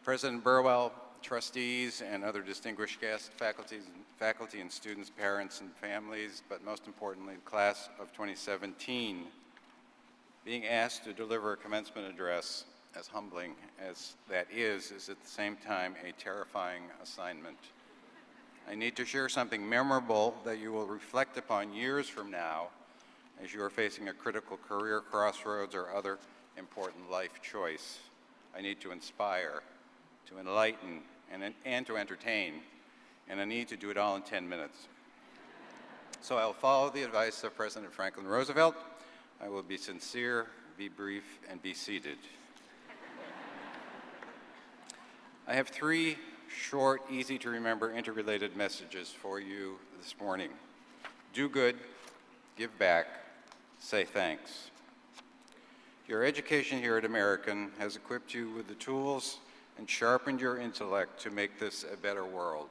President Burwell, trustees, and other distinguished guests, faculty and students, parents and families, but most importantly, the class of 2017, being asked to deliver a commencement address, as humbling as that is at the same time a terrifying assignment. I need to share something memorable that you will reflect upon years from now as you are facing a critical career crossroads or other important life choice. I need to inspire, to enlighten, and to entertain, and I need to do it all in 10 minutes. So I'll follow the advice of President Franklin Roosevelt. I will be sincere, be brief, and be seated. I have three short, easy to remember, interrelated messages for you this morning. Do good, give back, say thanks. Your education here at American has equipped you with the tools and sharpened your intellect to make this a better world.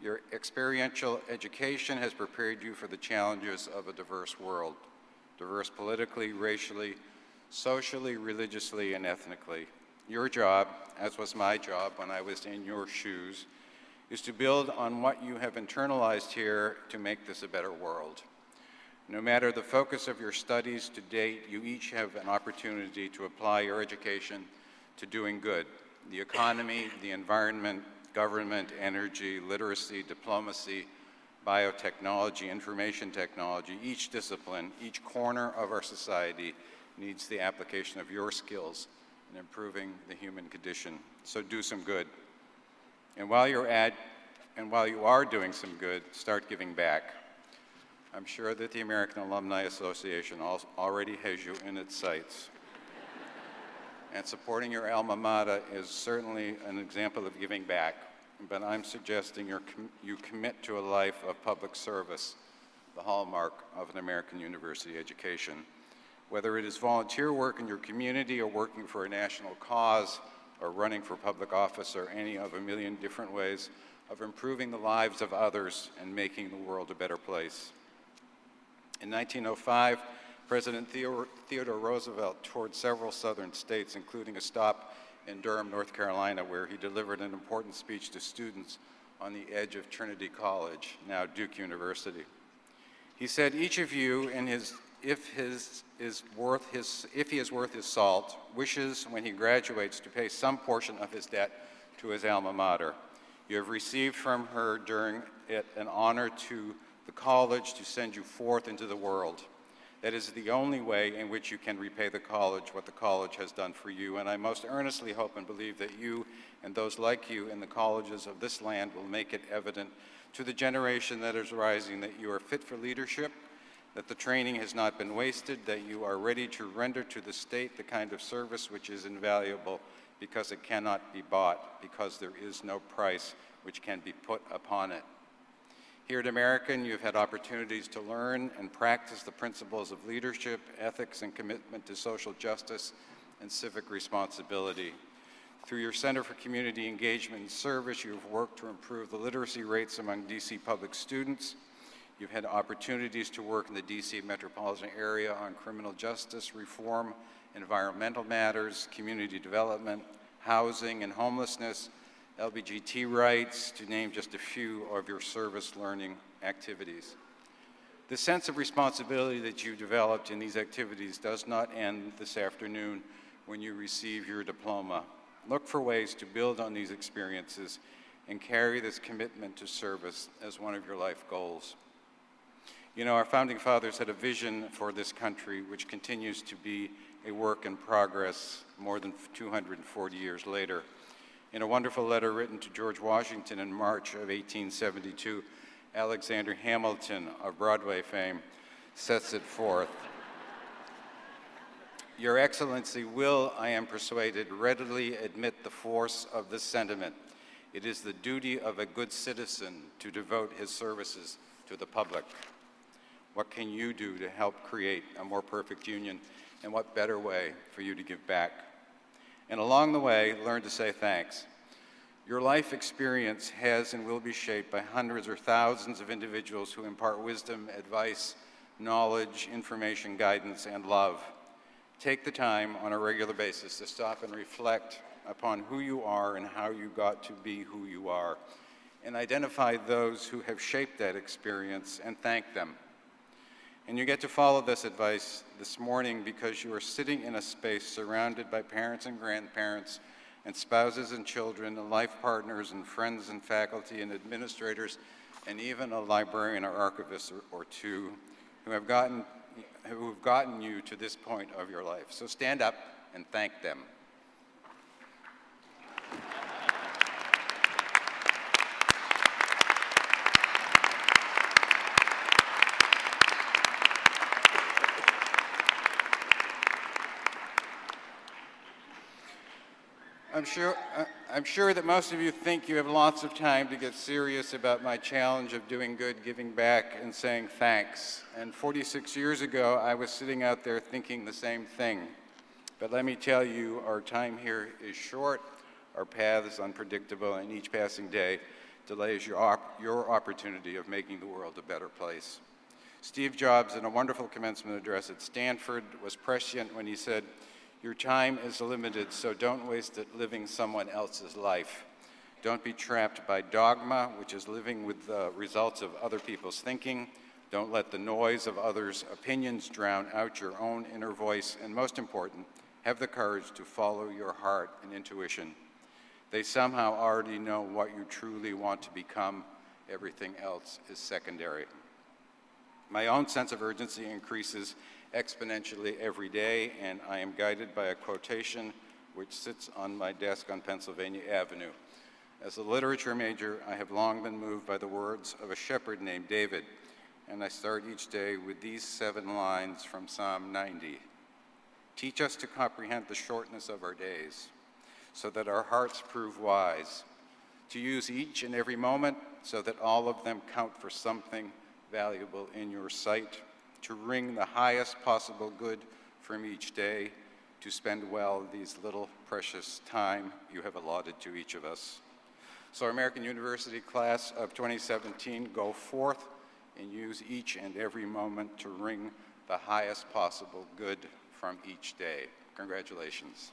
Your experiential education has prepared you for the challenges of a diverse world, diverse politically, racially, socially, religiously, and ethnically. Your job, as was my job when I was in your shoes, is to build on what you have internalized here to make this a better world. No matter the focus of your studies to date, you each have an opportunity to apply your education to doing good. The economy, the environment, government, energy, literacy, diplomacy, biotechnology, information technology, each discipline, each corner of our society needs the application of your skills in improving the human condition. So do some good. And while you are doing some good, start giving back. I'm sure that the American Alumni Association already has you in its sights. And supporting your alma mater is certainly an example of giving back, but I'm suggesting you commit to a life of public service, the hallmark of an American university education. Whether it is volunteer work in your community or working for a national cause or running for public office or any of a million different ways of improving the lives of others and making the world a better place. In 1905, President Theodore Roosevelt toured several southern states, including a stop in Durham, North Carolina, where he delivered an important speech to students on the edge of Trinity College, now Duke University. He said, "Each of you, if he is worth his salt, wishes when he graduates to pay some portion of his debt to his alma mater. You have received from her during it an honor to the college to send you forth into the world. That is the only way in which you can repay the college what the college has done for you, and I most earnestly hope and believe that you and those like you in the colleges of this land will make it evident to the generation that is rising that you are fit for leadership, that the training has not been wasted, that you are ready to render to the state the kind of service which is invaluable because it cannot be bought, because there is no price which can be put upon it. Here at American, you've had opportunities to learn and practice the principles of leadership, ethics, and commitment to social justice and civic responsibility. Through your Center for Community Engagement and Service, you've worked to improve the literacy rates among DC public students. You've had opportunities to work in the DC metropolitan area on criminal justice reform, environmental matters, community development, housing and homelessness, LGBT rights, to name just a few of your service learning activities. The sense of responsibility that you developed in these activities does not end this afternoon when you receive your diploma. Look for ways to build on these experiences and carry this commitment to service as one of your life goals. You know, our founding fathers had a vision for this country which continues to be a work in progress more than 240 years later. In a wonderful letter written to George Washington in March of 1872, Alexander Hamilton of Broadway fame sets it forth. Your Excellency will, I am persuaded, readily admit the force of this sentiment. It is the duty of a good citizen to devote his services to the public. What can you do to help create a more perfect union, and what better way for you to give back? And along the way, learn to say thanks. Your life experience has and will be shaped by hundreds or thousands of individuals who impart wisdom, advice, knowledge, information, guidance, and love. Take the time on a regular basis to stop and reflect upon who you are and how you got to be who you are, and identify those who have shaped that experience and thank them. And you get to follow this advice this morning because you are sitting in a space surrounded by parents and grandparents and spouses and children and life partners and friends and faculty and administrators and even a librarian or archivist or two who have gotten you to this point of your life. So stand up and thank them. I'm sure that most of you think you have lots of time to get serious about my challenge of doing good, giving back, and saying thanks. And 46 years ago, I was sitting out there thinking the same thing. But let me tell you, our time here is short, our path is unpredictable, and each passing day delays your opportunity of making the world a better place. Steve Jobs, in a wonderful commencement address at Stanford, was prescient when he said, "Your time is limited, so don't waste it living someone else's life. Don't be trapped by dogma, which is living with the results of other people's thinking. Don't let the noise of others' opinions drown out your own inner voice. And most important, have the courage to follow your heart and intuition. They somehow already know what you truly want to become. Everything else is secondary." My own sense of urgency increases exponentially every day, and I am guided by a quotation which sits on my desk on Pennsylvania Avenue. As a literature major, I have long been moved by the words of a shepherd named David, and I start each day with these 7 lines from Psalm 90. "Teach us to comprehend the shortness of our days, so that our hearts prove wise, to use each and every moment so that all of them count for something valuable in your sight, to wring the highest possible good from each day, to spend well these little precious time you have allotted to each of us." So American University class of 2017, go forth and use each and every moment to wring the highest possible good from each day. Congratulations.